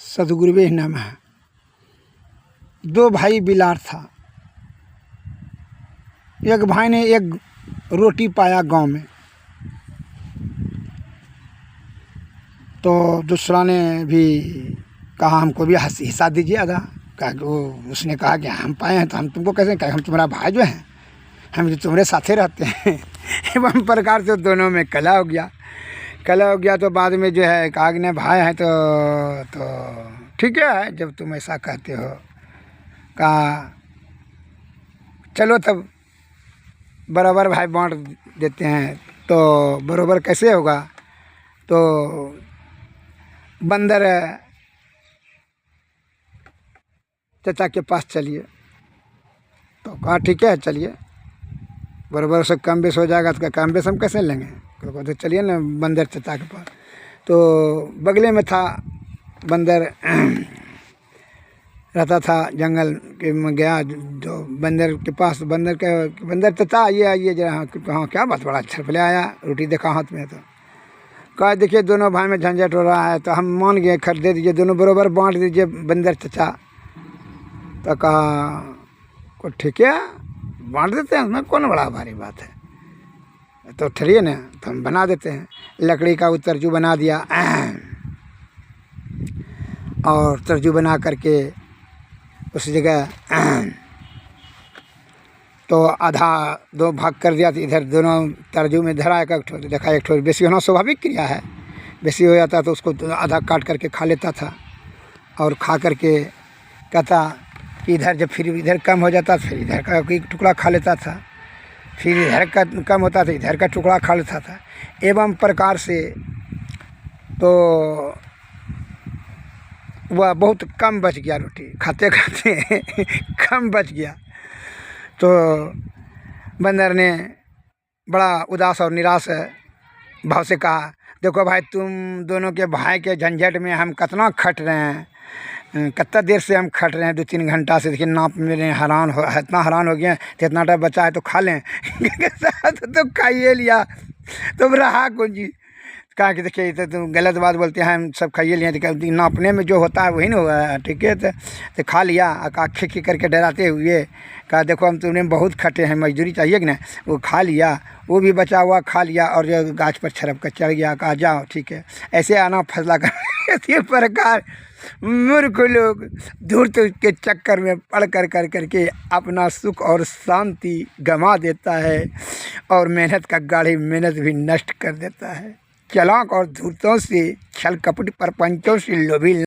सदगुरुवे नमः। दो भाई बिलार था। एक भाई ने एक रोटी पाया गांव में, तो दूसरा ने भी कहा हमको भी हिस्सा दीजिए आधा। उसने कहा कि हम पाए हैं तो हम तुमको कैसे कहें, हम तुम्हारा भाई जो हैं, हम जो तुम्हारे साथे रहते हैं। एवं प्रकार से दोनों में कला हो गया। तो बाद में जो है कहा कि नहीं भाई हैं तो ठीक है, जब तुम ऐसा कहते हो। कहा चलो तब बराबर भाई बांट देते हैं। तो बराबर कैसे होगा, तो बंदर चाचा के पास चलिए। तो कहा ठीक है चलिए, बराबर से कम बेस हो जाएगा। तो कम बेस हम कैसे लेंगे, तो चलिए ना बंदर चाचा के पास। तो बगले में था बंदर रहता था जंगल के में गया जो बंदर के पास। बंदर चाचा आइए जरा। हाँ क्या बात, बड़ा अच्छा पहले आया, रोटी देखा हाथ में। तो कहा देखिए दोनों भाई में झंझट हो रहा है, तो हम मान गए, खरीद दे दीजिए, दोनों बराबर बांट दीजिए बंदर चाचा। तो कहा को ठीक है बांट देते हैं, उसमें कौन बड़ा भारी बात है। तो ठहरिए ना, तो हम बना देते हैं। लकड़ी का वो तरजू बना दिया, और तरजू बना करके उस जगह तो आधा दो भाग कर दिया। तो इधर दोनों तरजू में धरा एक ठो, देखा एक ठो बेसी होना स्वाभाविक क्रिया है। बेसी हो जाता तो उसको आधा काट करके खा लेता था, और खा करके कहता कि इधर जब फिर इधर कम हो जाता फिर इधर का एक टुकड़ा खा लेता था, फिर इधर का कम होता था इधर का टुकड़ा खा लेता था। एवं प्रकार से तो वह बहुत कम बच गया, रोटी खाते खाते कम बच गया। तो बंदर ने बड़ा उदास और निराश भाव से कहा देखो भाई, तुम दोनों के भाई के झंझट में हम कितना खट रहे हैं, कितना देर से हम खट रहे हैं, 2-3 घंटा से। देखिए नाप मेरे इतना हैरान हो गए। तो इतना टाइम बचा है तो खा लें। तो खाइए लिया, तुम रहा कौन जी। कहा कि देखिए तो तुम गलत बात बोलते हैं, हम सब खाइए लिए। तो नापने में जो होता है वही ना हुआ है, ठीक है। तो खा लिया। खी करके डराते हुए कहा देखो हम तुमने बहुत खटे हैं, मजदूरी चाहिए कि ना। वो खा लिया, वो भी बचा हुआ खा लिया, और जो गाछ पर छरप कर चढ़ गया। कहा जाओ ठीक है। ऐसे आना फसला कर इसी प्रकार मूर्ख लोग धूर्त के चक्कर में पड़ करके अपना सुख और शांति गंवा देता है, और मेहनत का गाढ़ी मेहनत भी नष्ट कर देता है। चालाक और धूर्तों से, छल कपट प्रपंचों से लोभी